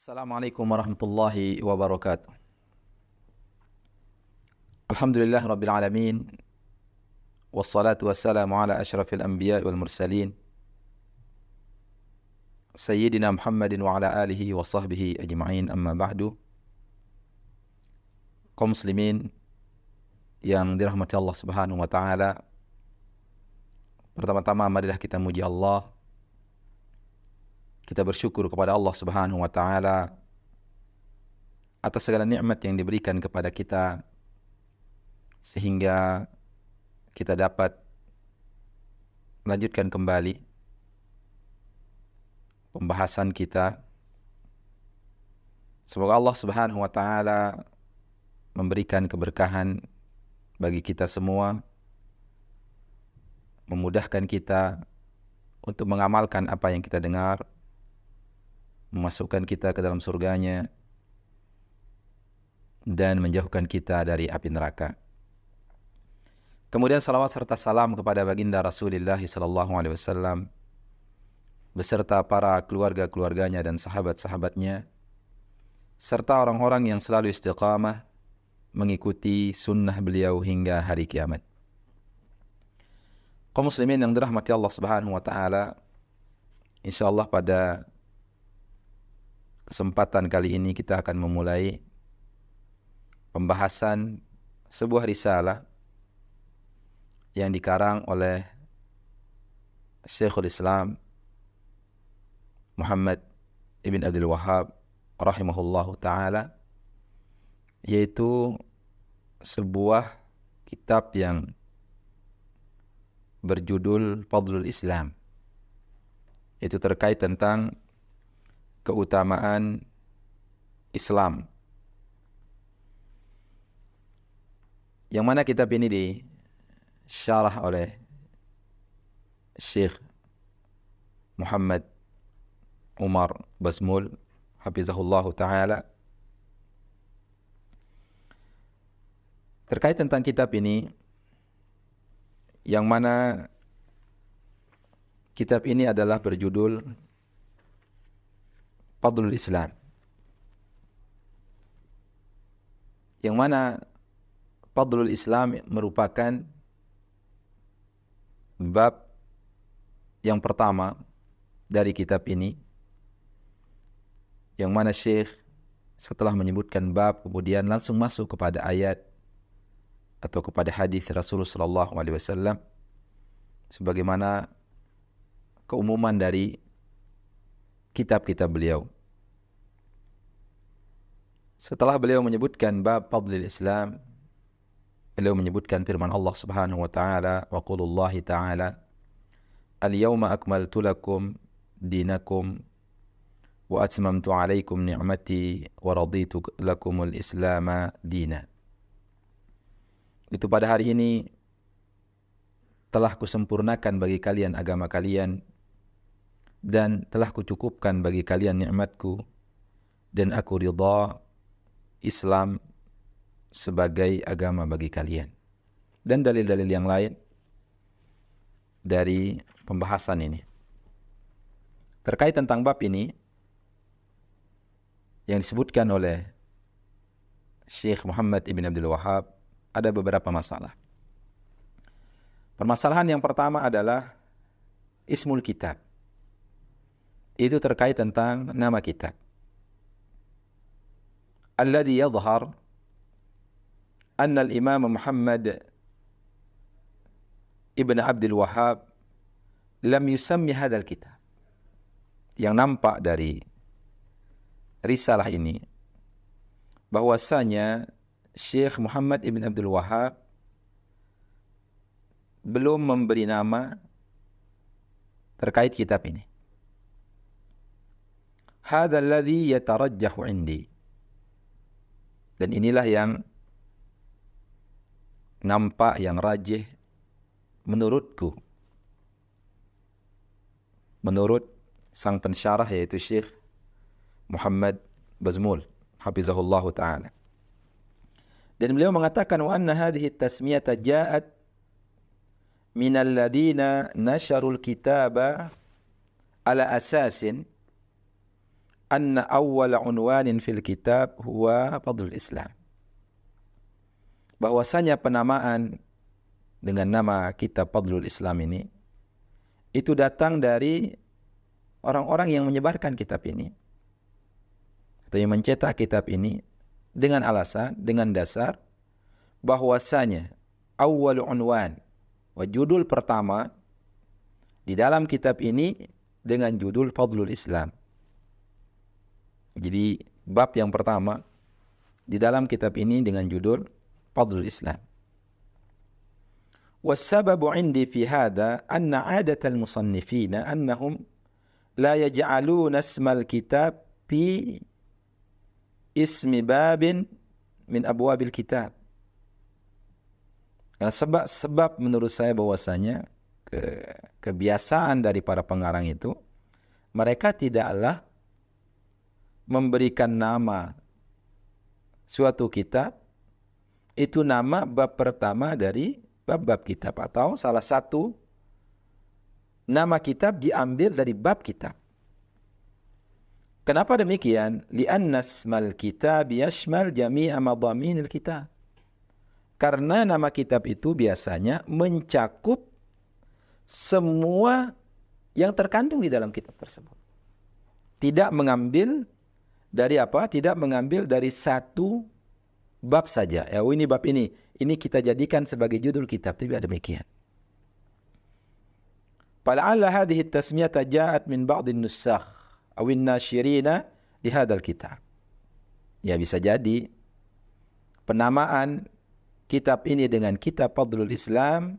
Assalamualaikum warahmatullahi wabarakatuh. Alhamdulillah rabbil alamin. Wassalatu wassalamu ala asyrafil anbiya wal mursalin. Sayyidina Muhammadin wa ala alihi wa sahbihi ajma'in, amma ba'du. Kaum muslimin yang dirahmati Allah Subhanahu wa taala. Pertama-tama marilah kita muji Allah. Kita bersyukur kepada Allah Subhanahu wa taala atas segala nikmat yang diberikan kepada kita sehingga kita dapat melanjutkan kembali pembahasan kita. Semoga Allah Subhanahu wa taala memberikan keberkahan bagi kita semua, memudahkan kita untuk mengamalkan apa yang kita dengar, memasukkan kita ke dalam surganya, dan menjauhkan kita dari api neraka. Kemudian salawat serta salam kepada baginda Rasulullah SAW beserta para keluarga-keluarganya dan sahabat-sahabatnya, serta orang-orang yang selalu istiqamah mengikuti sunnah beliau hingga hari kiamat. Kaum muslimin yang dirahmati Allah Subhanahu wa taala, insyaallah pada kesempatan kali ini kita akan memulai pembahasan sebuah risalah yang dikarang oleh Syekhul Islam Muhammad ibn Abdul Wahhab rahimahullahu ta'ala, yaitu sebuah kitab yang berjudul Fadlul Islam. Itu terkait tentang keutamaan Islam, yang mana kitab ini disyarah oleh Syekh Muhammad Umar Bazmul hafizahullahu ta'ala. Terkait tentang kitab ini, yang mana kitab ini adalah berjudul Fadlul Islam, yang mana Fadlul Islam merupakan bab yang pertama dari kitab ini, yang mana Syekh setelah menyebutkan bab kemudian langsung masuk kepada ayat atau kepada hadis Rasulullah SAW sebagaimana keumuman dari kitab-kitab beliau. Setelah beliau menyebutkan bab Fadlul Islam, beliau menyebutkan firman Allah Subhanahu wa taala, wa qaulullahi ta'ala, al-yawma akmaltu lakum dinakum wa atmamtu 'alaikum ni'mati wa raditu lakumul islama dina. Itu pada hari ini telah kusempurnakan bagi kalian agama kalian, dan telah kucukupkan bagi kalian nikmatku, dan aku ridha Islam sebagai agama bagi kalian. Dan dalil-dalil yang lain dari pembahasan ini. Terkait tentang bab ini yang disebutkan oleh Syekh Muhammad ibn Abdul Wahhab, ada beberapa masalah. Permasalahan yang pertama adalah ismul kitab. Itu terkait tentang nama kitab. Alladhi yadhhar anna al-imam Muhammad ibn Abdul Wahhab lam yusammi hadzal kitab. Yang nampak dari risalah ini bahwasanya Syekh Muhammad ibn Abdul Wahhab belum memberi nama terkait kitab ini. Hadza alladhi yatarajjahu 'indi. Dan inilah yang nampak, yang rajih menurutku, menurut sang pensyarah yaitu Syekh Muhammad Bazmul hafizahullahu ta'ala. Dan beliau mengatakan, wa anna hadhihi tasmiyata ja'at minal ladina nasharul kitaba ala asasin anna awwala unwanin fil kitab huwa fadlul Islam. Bahwasanya penamaan dengan nama kitab Fadlul Islam ini itu datang dari orang-orang yang menyebarkan kitab ini atau yang mencetak kitab ini dengan alasan, dengan dasar bahwasanya awwal unwan, judul pertama di dalam kitab ini dengan judul Fadlul Islam. Jadi bab yang pertama di dalam kitab ini dengan judul Fadlul Islam. والسبب عندي في هذا أن عادة المصنفين أنهم لا يجعلون اسم الكتاب في اسم باب من أبواب الكتاب. Karena sebab menurut saya bahwasanya kebiasaan dari para pengarang itu, mereka tidaklah memberikan nama suatu kitab itu nama bab pertama dari bab-bab kitab, atau salah satu nama kitab diambil dari bab kitab. Kenapa demikian? Li'anna ismal kitab yashmal jami'a madhaminil kitab. Karena nama kitab itu biasanya mencakup semua yang terkandung di dalam kitab tersebut. Tidak mengambil dari apa? Tidak mengambil dari satu bab saja. Ya, ini bab ini kita jadikan sebagai judul kitab. Tidak demikian. Fala'alla hadhihi at-tasmiyata ja'at min ba'd an-nussakh aw an-nashirina li hadzal kitab. Ya, bisa jadi penamaan kitab ini dengan kitab Fadlul Islam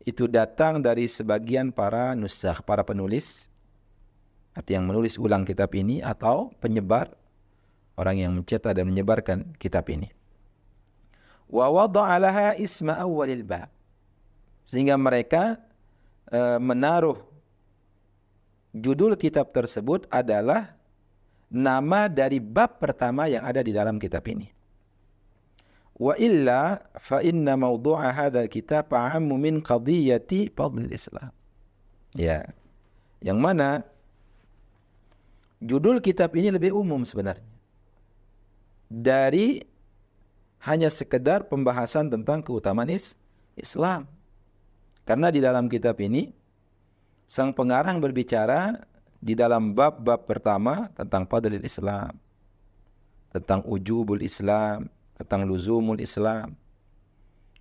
itu datang dari sebagian para nussakh, para penulis, atau yang menulis ulang kitab ini, atau penyebar, orang yang mencetak dan menyebarkan kitab ini. Wa wada'a laha isma awwalil bab. Sehingga mereka menaruh judul kitab tersebut adalah nama dari bab pertama yang ada di dalam kitab ini. Wa illa fa inna mawdu'a hadzal kitab a'ammu min qadiyati fadlil Islam. Ya. Yang mana judul kitab ini lebih umum sebenarnya dari hanya sekedar pembahasan tentang keutamaan Islam. Karena di dalam kitab ini sang pengarang berbicara di dalam bab-bab pertama tentang fadlil Islam, tentang ujubul Islam, tentang luzumul Islam.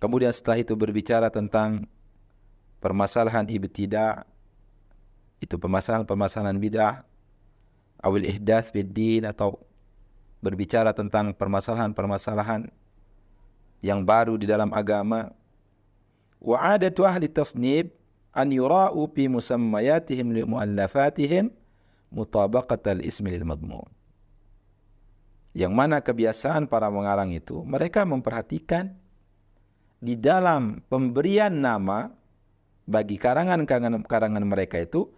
Kemudian setelah itu berbicara tentang permasalahan ibtidah, itu permasalahan bid'ah, awil ihdath fid din, atau berbicara tentang permasalahan-permasalahan yang baru di dalam agama. Wa 'adatu ahli tasnib an yura'u fi musammayatihim li mu'allafatihim mutabaqatal ismi lil madmun. Yang mana kebiasaan para pengarang itu, mereka memperhatikan di dalam pemberian nama bagi karangan-karangan mereka itu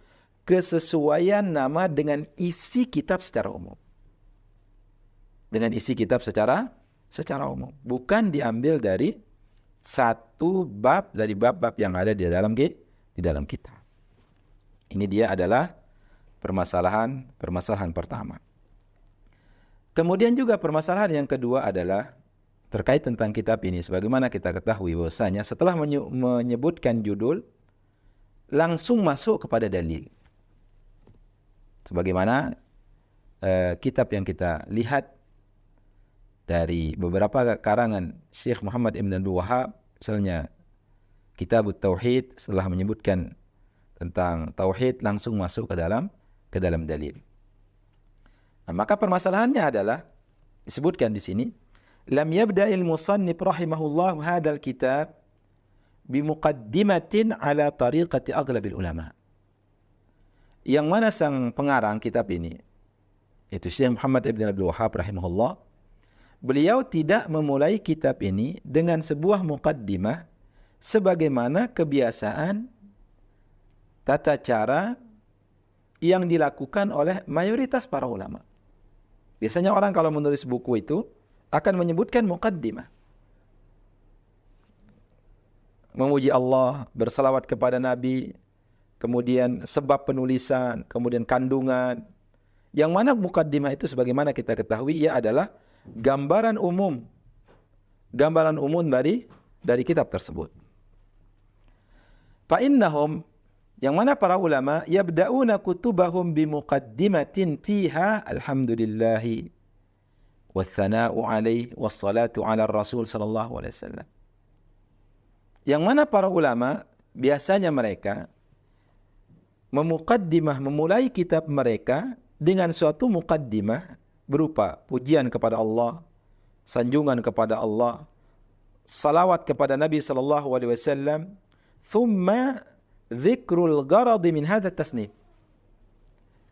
kesesuaian nama dengan isi kitab secara umum. Dengan isi kitab secara umum, bukan diambil dari satu bab dari bab-bab yang ada di dalam kitab. Ini dia adalah permasalahan pertama. Kemudian juga permasalahan yang kedua adalah terkait tentang kitab ini. Sebagaimana kita ketahui bahwasanya setelah menyebutkan judul, langsung masuk kepada dalil. Sebagaimana kitab yang kita lihat dari beberapa karangan Syekh Muhammad Ibn Abdul Wahhab, misalnya Kitabut Tauhid, setelah menyebutkan tentang tauhid langsung masuk ke dalam dalil. Nah, maka permasalahannya adalah disebutkan di sini, lam yabda'il musannif rahimahullah hadzal kitab bimuqaddimatin ala tariqati aghlabil ulama. Yang mana sang pengarang kitab ini, yaitu Syekh Muhammad Ibn Abdul Wahhab rahimahullah, beliau tidak memulai kitab ini dengan sebuah muqaddimah sebagaimana kebiasaan tata cara yang dilakukan oleh mayoritas para ulama. Biasanya orang kalau menulis buku itu akan menyebutkan muqaddimah. Memuji Allah, bersalawat kepada Nabi, kemudian sebab penulisan, kemudian kandungan. Yang mana muqaddimah itu sebagaimana kita ketahui ia adalah gambaran umum dari kitab tersebut. Fa innahum, yang mana para ulama, yabda'una kutubahum bimuqaddimatin fiha alhamdulillahi wathana'u alaihi wassalatu ala rasul sallallahu alaihi wasallam. Yang mana para ulama biasanya mereka memulai kitab mereka dengan suatu muqaddimah berupa pujian kepada Allah, sanjungan kepada Allah, salawat kepada Nabi sallallahu alaihi wasallam, thumma dzikrul gharadi min hadha tasnif.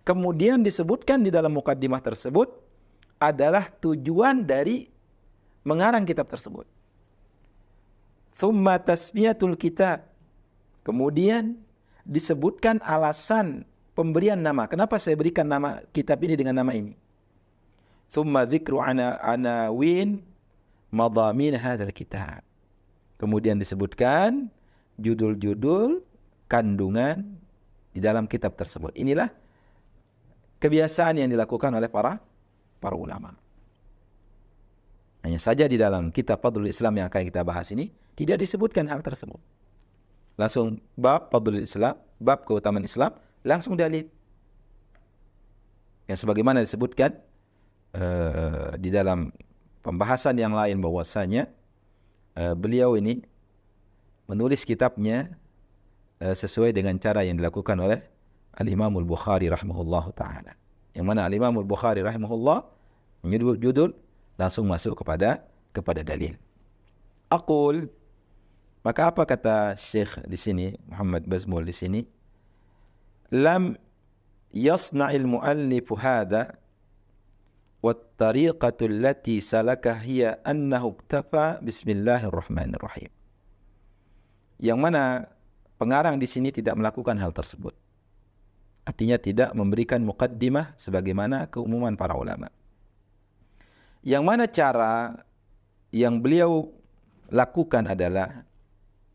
Kemudian disebutkan di dalam muqaddimah tersebut adalah tujuan dari mengarang kitab tersebut. Thumma tasmiyatul kitab. Kemudian disebutkan alasan pemberian nama. Kenapa saya berikan nama kitab ini dengan nama ini? Thumma dzikru anawin madhamin hadzal kitab. Kemudian disebutkan judul-judul kandungan di dalam kitab tersebut. Inilah kebiasaan yang dilakukan oleh para ulama. Hanya saja di dalam kitab Fadlul Islam yang akan kita bahas ini tidak disebutkan hal tersebut. Langsung bab Fadlul Islam, bab keutamaan Islam, langsung dalil. Yang sebagaimana disebutkan di dalam pembahasan yang lain bahwasanya beliau ini menulis kitabnya sesuai dengan cara yang dilakukan oleh Al-Imam Al-Bukhari rahimahullah ta'ala. Yang mana Al-Imam Al-Bukhari rahimahullah menyebut judul langsung masuk kepada dalil. Aqul, maka apa kata Syekh di sini, Muhammad Bazmul di sini? Lam yasna'il mu'allifu hadha wa at-tariqatu allati salakah hiya annahu iktafa bismillahirrahmanirrahim. Yang mana pengarang di sini tidak melakukan hal tersebut. Artinya tidak memberikan muqaddimah sebagaimana keumuman para ulama. Yang mana cara yang beliau lakukan adalah,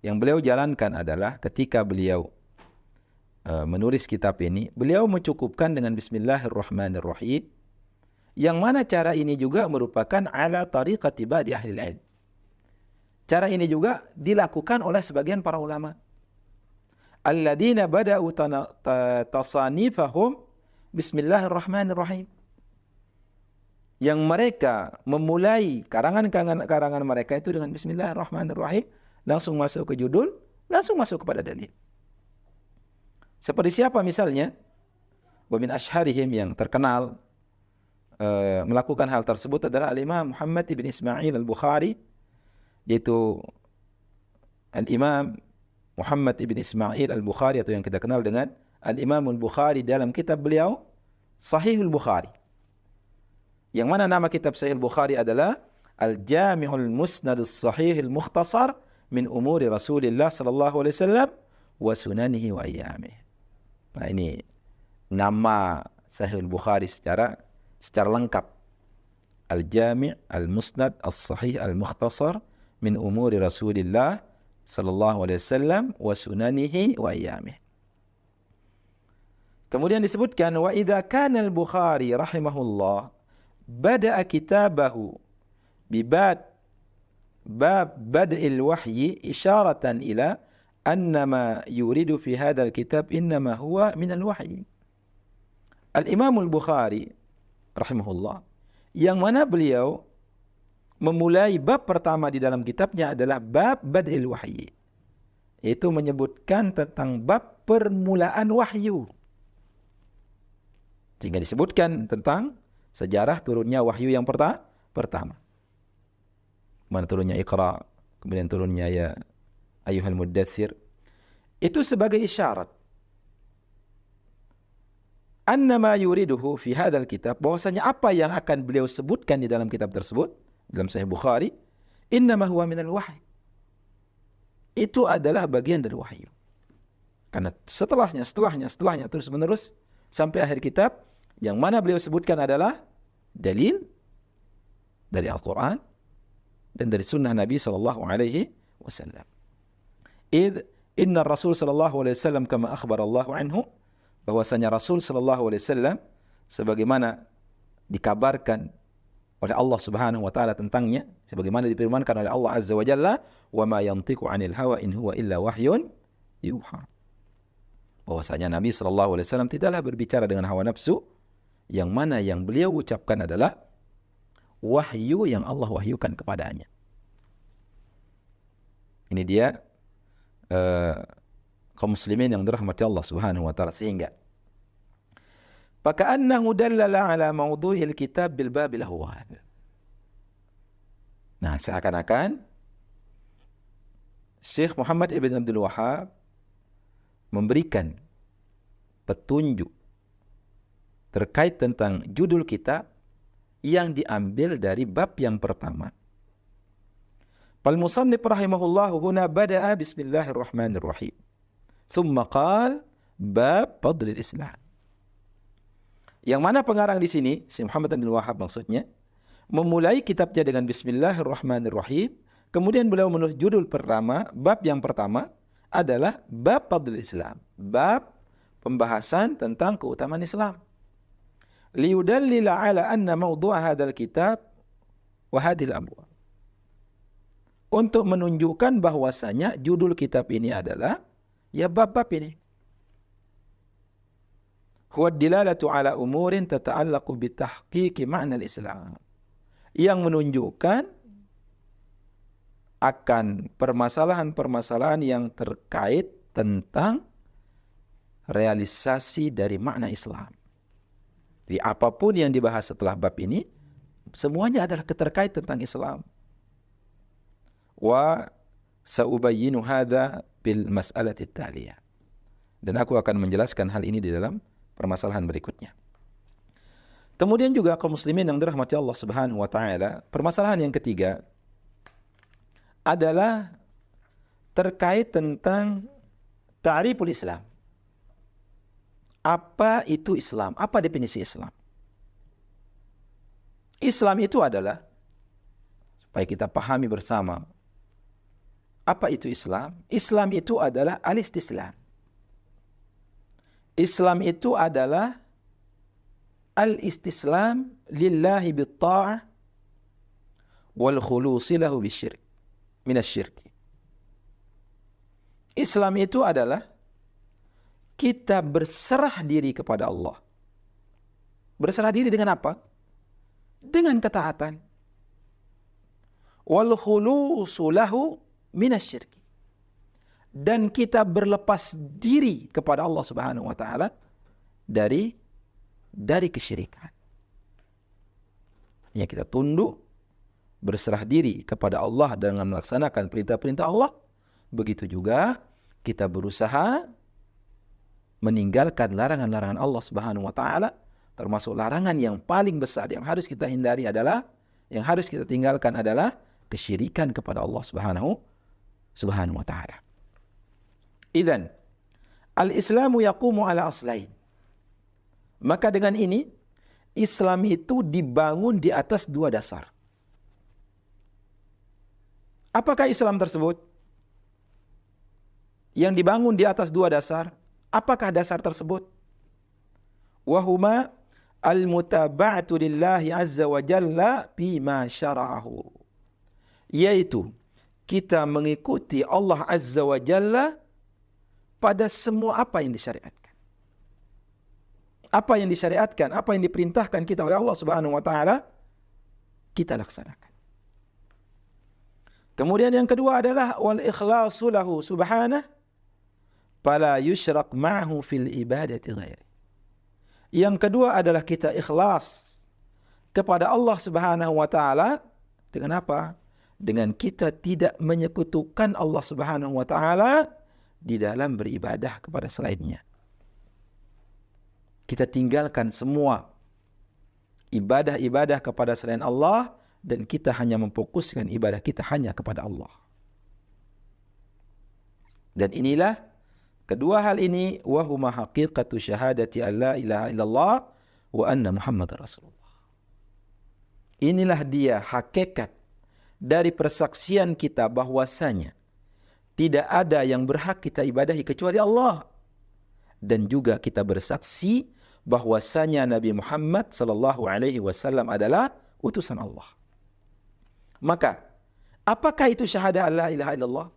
yang beliau jalankan adalah ketika beliau menulis kitab ini, beliau mencukupkan dengan bismillahirrahmanirrahim, yang mana cara ini juga merupakan ala tariqati ba'di ahli ilm. Cara ini juga dilakukan oleh sebagian para ulama. Alladzina bada'u tasanifahum bismillahirrahmanirrahim. Yang mereka memulai karangan-karangan mereka itu dengan bismillahirrahmanirrahim, langsung masuk ke judul, langsung masuk kepada dalil. Seperti siapa misalnya? Wa min asyharihim, yang terkenal melakukan hal tersebut adalah Al-Imam Muhammad ibn Ismail Al-Bukhari, yaitu Al-Imam Muhammad ibn Ismail Al-Bukhari, atau yang kita kenal dengan Al-Imam Al-Bukhari, dalam kitab beliau Sahihul Bukhari. Yang mana nama kitab Sahih Al-Bukhari adalah Al-Jami'ul Musnad As-Sahih Al-Mukhtasar min umuri Rasulillah sallallahu alaihi wasallam wa sunanihi wa ayyamihi. Nah, ini nama Sahih Al-Bukhari secara lengkap. Al-Jami' Al-Musnad As-Sahih Al-Mukhtasar min umuri Rasulillah sallallahu alaihi wasallam wa sunanihi wa ayyamihi. Kemudian disebutkan wa idza kana Al-Bukhari rahimahullah bada'a kitabahu bab bad'il wahyi isyaratan ila annama yuridu fi hadzal kitab innama huwa min al-wahyi. Al-Imam Al-Bukhari rahimahullah, yang mana beliau memulai bab pertama di dalam kitabnya adalah bab bad'il wahyi, yaitu menyebutkan tentang bab permulaan wahyu. Sehingga disebutkan tentang sejarah turunnya wahyu yang pertama. Mana turunnya Iqra, kemudian turunnya ya ayyuhal muddathir. Itu sebagai isyarat annama yuriduhu fi hadzal kitab, bahwasanya apa yang akan beliau sebutkan di dalam kitab tersebut, dalam Sahih Bukhari, innama huwa minal wahyi, itu adalah bagian dari wahyu. Karena setelahnya terus menerus sampai akhir kitab, yang mana beliau sebutkan adalah dalil dari Al-Quran dan dari sunnah Nabi sallallahu alaihi wasallam. Inna Rasul sallallahu alaihi wasallam kama akhbar Allah anhu, bahwasanya Rasul sallallahu alaihi wasallam sebagaimana dikabarkan oleh Allah Subhanahu wa taala tentangnya, sebagaimana difirmankan oleh Allah Azza wa Jalla, "Wa ma yantiqu 'anil hawa in huwa illa wahyun yuha." Bahwasanya Nabi sallallahu alaihi wasallam tidaklah berbicara dengan hawa nafsu, yang mana yang beliau ucapkan adalah wahyu yang Allah wahyukan kepadanya. Ini dia kaum muslimin yang dirahmati Allah Subhanahu wa taala, sehingga faka'annahu dallala ala mawdu'il kitab bil babil ahwal. Nah, seakan-akan Syekh Muhammad Ibn Abdul Wahhab memberikan petunjuk terkait tentang judul kitab yang diambil dari bab yang pertama. Fal musannif rahimahullah huna bada'a bismillahirrahmanirrahim. Thumma qala bab fadlil Islam. Yang mana pengarang di sini, Syekh Muhammad Abdul Wahhab maksudnya, memulai kitabnya dengan bismillahirrahmanirrahim, kemudian beliau menulis judul pertama, bab yang pertama adalah bab fadlil Islam, bab pembahasan tentang keutamaan Islam. Liyudallila ala anna mawdu'a hadzal kitab wa hadhil abwab. Untuk menunjukkan bahwasanya judul kitab ini adalah ya bab-bab ini. Huwa dilalatu ala umurin tata'allaqu bitahqiqi ma'na al-Islam. Yang menunjukkan akan permasalahan-permasalahan yang terkait tentang realisasi dari makna Islam. Jadi apapun yang dibahas setelah bab ini, semuanya adalah terkait tentang Islam. Wa sa'ubayyinu hadza bil mas'alati taliyah. Dan aku akan menjelaskan hal ini di dalam permasalahan berikutnya. Kemudian juga kaum muslimin yang dirahmati Allah Subhanahu wa taala, permasalahan yang ketiga adalah terkait tentang ta'riful Islam. Apa itu Islam? Apa definisi Islam? Islam itu adalah, supaya kita pahami bersama, apa itu Islam? Islam itu adalah al-istislam. Islam itu adalah al-istislam lillahi bit-ta'ah wal khulusi lahu bisyirk. Minasyirki. Islam itu adalah kita berserah diri kepada Allah. Berserah diri dengan apa? Dengan ketaatan. Wal khulusu lahu minasyirki. Dan kita berlepas diri kepada Allah Subhanahu wa taala dari kesyirikan. Ya, kita tunduk, berserah diri kepada Allah dengan melaksanakan perintah-perintah Allah. Begitu juga kita berusaha meninggalkan larangan-larangan Allah Subhanahu wa taala, termasuk larangan yang paling besar yang harus kita hindari adalah, yang harus kita tinggalkan adalah kesyirikan kepada Allah Subhanahu wa taala. Idzan al-Islamu yaqumu ala aslain. Maka dengan ini Islam itu dibangun di atas dua dasar. Apakah Islam tersebut? Yang dibangun di atas dua dasar. Apakah dasar tersebut? Wahuma al-mutaba'atu lillahi azza wa jalla bima syara'ahu. Yaitu kita mengikuti Allah azza wa jalla pada semua apa yang disyariatkan. Apa yang disyariatkan, apa yang diperintahkan kita oleh Allah Subhanahu wa taala, kita laksanakan. Kemudian yang kedua adalah wal ikhlasu lahu subhanahu fala yusyrak ma'ahu fil ibadati ghairi. Yang kedua adalah kita ikhlas kepada Allah Subhanahu wa taala dengan apa? Dengan kita tidak menyekutukan Allah Subhanahu wa taala di dalam beribadah kepada selainnya. Kita tinggalkan semua ibadah-ibadah kepada selain Allah dan kita hanya memfokuskan ibadah kita hanya kepada Allah. Dan inilah kedua hal ini wahuma haqiqatu syahadati alla ilaha illallah wa anna Muhammadar Rasulullah. Inilah dia hakikat dari persaksian kita bahwasanya tidak ada yang berhak kita ibadahi kecuali Allah, dan juga kita bersaksi bahwasanya Nabi Muhammad sallallahu alaihi wasallam adalah utusan Allah. Maka, apakah itu syahadah la ilaha illallah?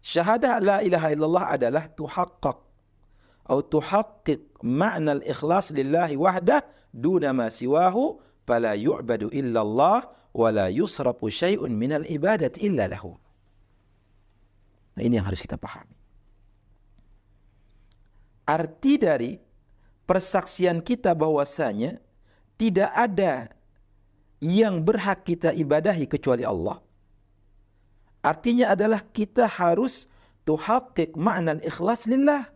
Syahadah la ilaha illallah adalah tuhaqqaq atau tuhaqqiq makna al-ikhlas lillahi wahdah duna ma siwahu fala yu'badu illallah wa la yusrafu syai'un minal ibadati illa lahu. Nah, ini yang harus kita pahami. Arti dari persaksian kita bahwasanya tidak ada yang berhak kita ibadahi kecuali Allah. Artinya adalah kita harus tuhaqqiq makna ikhlas lillah.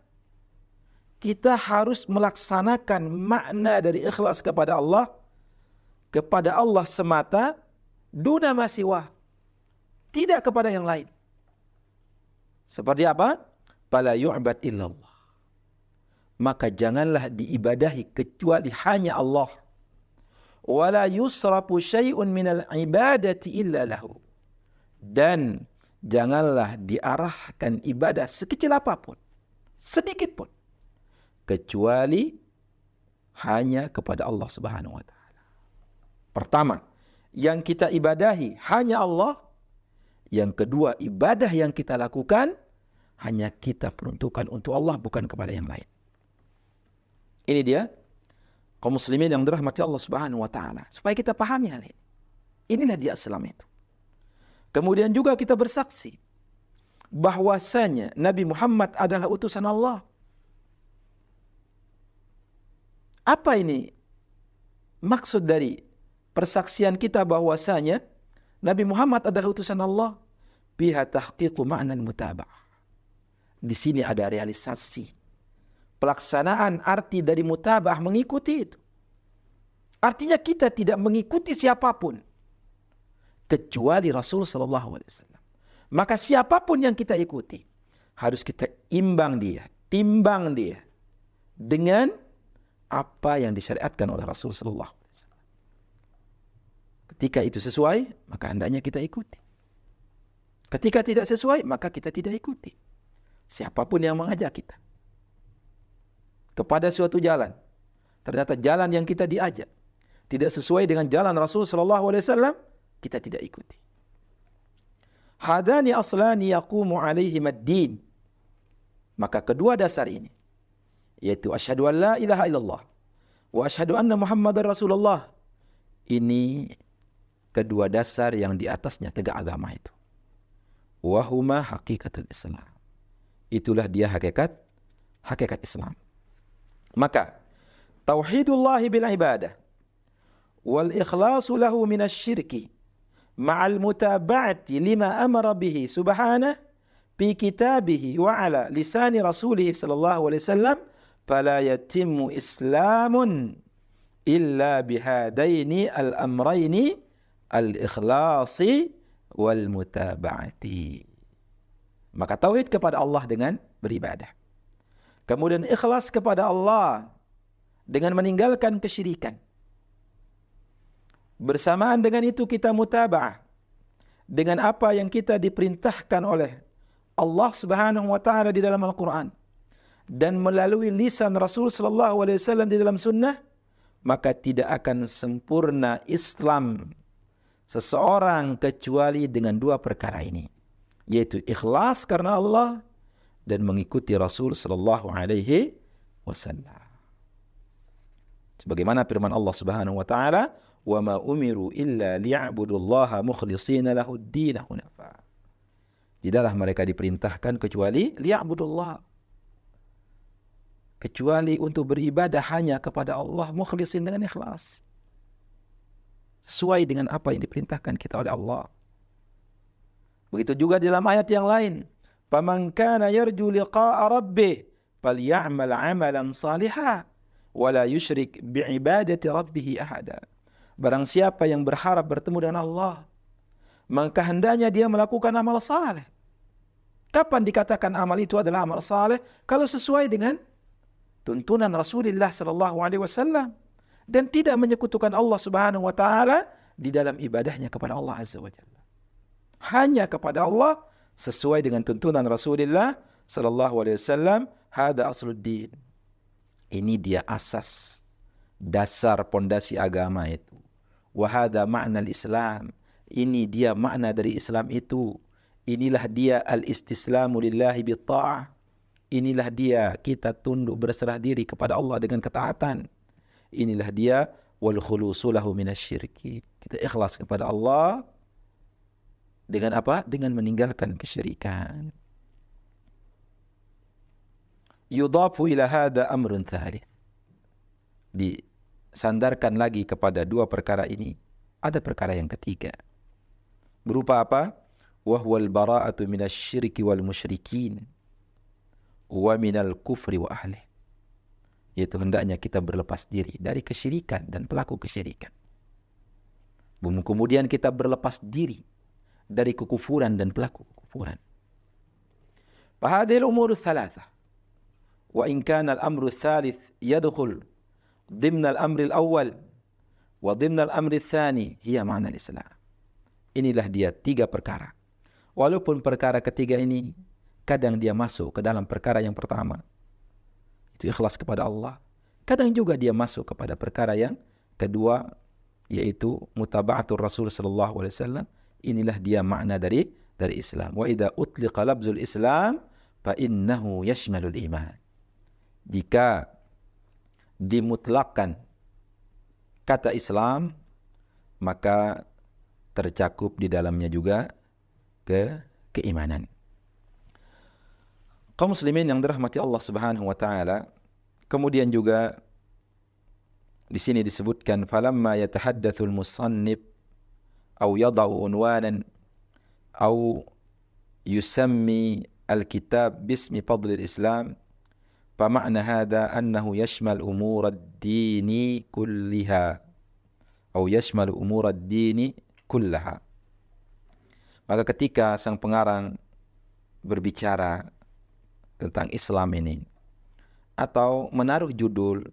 Kita harus melaksanakan makna dari ikhlas kepada Allah semata, duna ma siwa, tidak kepada yang lain. Seperti apa? Fala yu'bad illallah. Maka janganlah diibadahi kecuali hanya Allah. Wala yusrafu syai'un minal ibadati illa lahu. Dan janganlah diarahkan ibadah sekecil apapun, sedikit pun, kecuali hanya kepada Allah Subhanahu wa taala. Pertama, yang kita ibadahi hanya Allah. Yang kedua, ibadah yang kita lakukan hanya kita peruntukkan untuk Allah, bukan kepada yang lain. Ini dia kaum muslimin yang dirahmati Allah Subhanahu wa taala. Supaya kita pahami hal ini. Inilah dia Islam itu. Kemudian juga kita bersaksi bahwasanya Nabi Muhammad adalah utusan Allah. Apa ini maksud dari persaksian kita bahwasanya Nabi Muhammad adalah utusan Allah? Biha tahqiqu ma'na al-mutaba'ah. Di sini ada realisasi pelaksanaan arti dari mutaba'ah, mengikuti itu. Artinya kita tidak mengikuti siapapun kecuali Rasul sallallahu alaihi wasallam. Maka siapapun yang kita ikuti harus kita timbang dia dengan apa yang disyariatkan oleh Rasul sallallahu alaihi wasallam. Ketika itu sesuai, maka hendaknya kita ikuti. Ketika tidak sesuai, maka kita tidak ikuti. Siapapun yang mengajak kita kepada suatu jalan, ternyata jalan yang kita diajak tidak sesuai dengan jalan Rasul sallallahu alaihi wasallam, kita tidak ikuti. Hadani aslani yaqumu alaihim ad-din. Maka kedua dasar ini, yaitu asyhadu an la ilaha illallah wa asyhadu anna Muhammadar Rasulullah. Ini kedua dasar yang di atasnya tegak agama itu. Wahuma hakikatul Islam. Itulah dia hakikat Islam. Maka tauhidullah bil ibadah wal ikhlasu lahu minasyirki ma'al mutaba'ati lima amara bihi subhanahu fi kitabihi wa ala lisani rasulih sallallahu alaihi wasallam fala yatimmu islamun illa bihadaini al-amraini al-ikhlasi wal mutaba'ati. Maka tauhid kepada Allah dengan beribadah. Kemudian ikhlas kepada Allah dengan meninggalkan kesyirikan. Bersamaan dengan itu kita mutaba'ah dengan apa yang kita diperintahkan oleh Allah Subhanahu wa taala di dalam Al-Qur'an dan melalui lisan Rasul sallallahu alaihi wasallam di dalam sunnah, maka tidak akan sempurna Islam seseorang kecuali dengan dua perkara ini, yaitu ikhlas karena Allah dan mengikuti Rasul sallallahu alaihi wasallam. Sebagaimana firman Allah Subhanahu wa taala, "Wa ma umiru illa liya'budullaha mukhlishina lahud-din hunafa." Tidaklah mereka diperintahkan kecuali liya'budullah, kecuali untuk beribadah hanya kepada Allah mukhlisin dengan ikhlas, sesuai dengan apa yang diperintahkan kita oleh Allah. Begitu juga dalam ayat yang lain, "Faman kana yarju liqa'a rabbih falya'mal 'amalan shalihan wa la yusyrik bi'ibadati rabbih ahada." Barang siapa yang berharap bertemu dengan Allah, maka hendaknya dia melakukan amal saleh. Kapan dikatakan amal itu adalah amal saleh? Kalau sesuai dengan tuntunan Rasulullah sallallahu alaihi wasallam dan tidak menyekutukan Allah Subhanahu wa taala di dalam ibadahnya kepada Allah Azza wa Jalla. Hanya kepada Allah sesuai dengan tuntunan Rasulullah sallallahu alaihi wasallam, hada asluddin. Ini dia asas, dasar pondasi agama itu. Wa hadza ma'na al-Islam. Ini dia makna dari Islam itu. Inilah dia al-istislamu lillahi bitta'ah. Inilah dia kita tunduk berserah diri kepada Allah dengan ketaatan. Inilah dia wal khulusu lahu minasyirki. Kita ikhlas kepada Allah dengan apa? Dengan meninggalkan kesyirikan. Yudhafu ila hadha amrun thalith. Disandarkan lagi kepada dua perkara ini, ada perkara yang ketiga. Berupa apa? Wa huwal bara'atu minasyirki wal musyrikin wa minal kufri wa ahli. Yaitu hendaknya kita berlepas diri dari kesyirikan dan pelaku kesyirikan. Kemudian kita berlepas diri dari kekufuran dan pelaku kekufuran. Fahadhil umur thalatha. Wa in kana al-amru thalith yadkhul ضمن الأمر الأول وضمن الأمر الثاني هي معنى الإسلام. Inilah dia tiga perkara. Walaupun perkara ketiga ini kadang dia masuk ke dalam perkara yang pertama, itu ikhlas kepada Allah. Kadang juga dia masuk kepada perkara yang kedua, yaitu mutaba'atul Rasul sallallahu alaihi wasallam. Inilah dia makna dari Islam. Wa idza utliqa lafzul Islam fa innahu yashmalul iman. Jika dimutlakkan kata Islam, maka tercakup di dalamnya juga keimanan. Kaum muslimin yang dirahmati Allah Subhanahu wa taala, kemudian juga di sini disebutkan falamma yatahaddatsul musannif aw yad'u unwanan aw yusammi al-kitab bismi fadlil Islam. فمعنى هذا أنه يشمل أمور الدين كلها أو يشمل أمور الدين كلها. Maka ketika sang pengarang berbicara tentang Islam ini, atau menaruh judul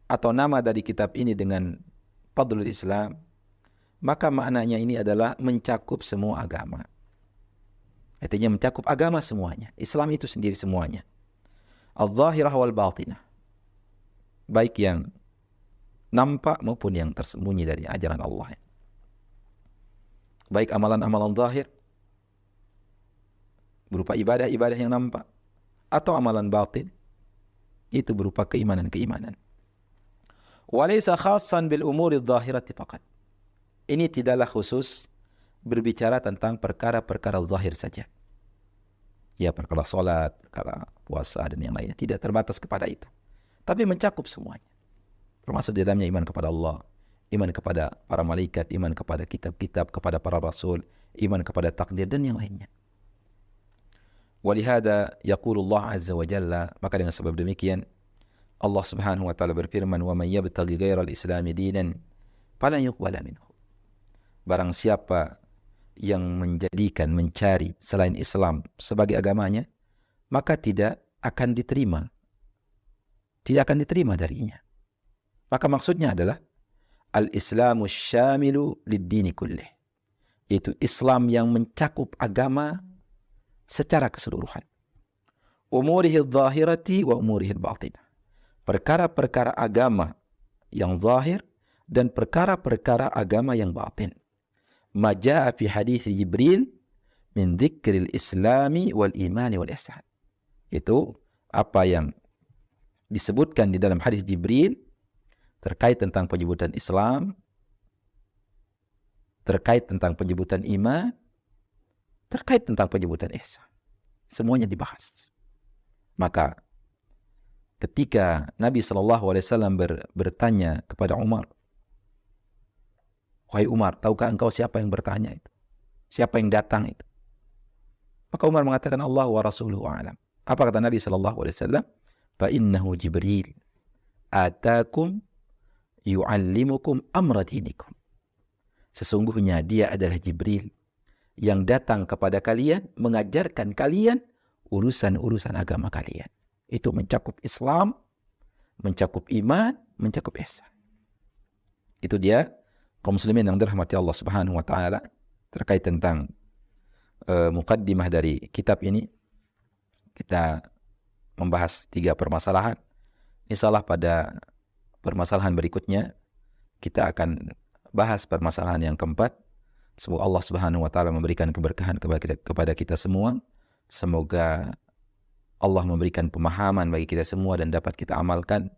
atau nama dari kitab ini dengan Fadlul Islam, maka maknanya ini adalah mencakup semua agama. Artinya mencakup agama semuanya. Islam itu sendiri semuanya. Al-zahirah wal-batinah. Baik yang nampak maupun yang tersembunyi dari ajaran Allah. Baik amalan-amalan zahir, berupa ibadah-ibadah yang nampak, atau amalan batin, itu berupa keimanan-keimanan. Walaysa khassan bil umuri adh-dhahirati faqat. Ini tidaklah khusus berbicara tentang perkara-perkara zahir saja. Ya, perkara salat, perkara puasa dan yang lainnya, tidak terbatas kepada itu. Tapi mencakup semuanya. Termasuk di dalamnya iman kepada Allah, iman kepada para malaikat, iman kepada kitab-kitab, kepada para rasul, iman kepada takdir dan yang lainnya. Walihada yaqulullah azza wa jalla, maka dengan sebab demikian Allah Subhanahu wa taala berfirman, "Wa may yabtaghi ghairal islami dinan falan yuqbala minhu." Barang siapa yang mencari selain Islam sebagai agamanya, maka tidak akan diterima darinya. Maka maksudnya adalah al-islamu syamilu lid-dini kullih, yaitu Islam yang mencakup agama secara keseluruhan. Umurihi adh-dhahirati wa umurihi al-batinah. Perkara-perkara agama yang zahir dan perkara-perkara agama yang batin. Maja'a fi hadits Jibril min dzikril islami wal imani wal ihsan. Itu apa yang disebutkan di dalam hadis Jibril terkait tentang penyebutan Islam, terkait tentang penyebutan iman, terkait tentang penyebutan ihsan. Semuanya dibahas. Maka ketika Nabi SAW bertanya kepada Umar, "Wahai Umar, tahukah engkau siapa yang bertanya itu? Siapa yang datang itu?" Maka Umar mengatakan, "Allah wa rasuluhu a'lam." Apa kata Nabi SAW? "Fa innahu Jibril atakum yu'allimukum amra dinikum." Sesungguhnya dia adalah Jibril yang datang kepada kalian, mengajarkan kalian urusan-urusan agama kalian. Itu mencakup Islam, mencakup iman, mencakup ihsan. Itu dia kaum muslimin yang dirahmati Allah Subhanahu wa taala terkait tentang muqaddimah dari kitab ini. Kita membahas 3 permasalahan. Insyaallah pada permasalahan berikutnya kita akan bahas permasalahan yang keempat. Semoga Allah Subhanahu wa taala memberikan keberkahan kepada kita semua. Semoga Allah memberikan pemahaman bagi kita semua dan dapat kita amalkan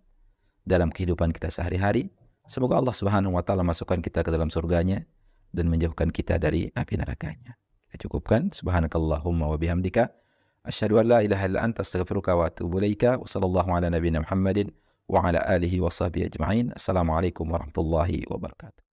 dalam kehidupan kita sehari-hari. Semoga Allah Subhanahu wa taala masukkan kita ke dalam surganya dan menjauhkan kita dari api nerakanya. Kita cukupkan. Subhanakallahumma wa bihamdika asyhadu an la ilaha illa anta astaghfiruka wa atubu ilaika. Wa sallallahu ala nabiyyina Muhammadin wa ala alihi wa sahbihi ajma'in. Assalamualaikum warahmatullahi wabarakatuh.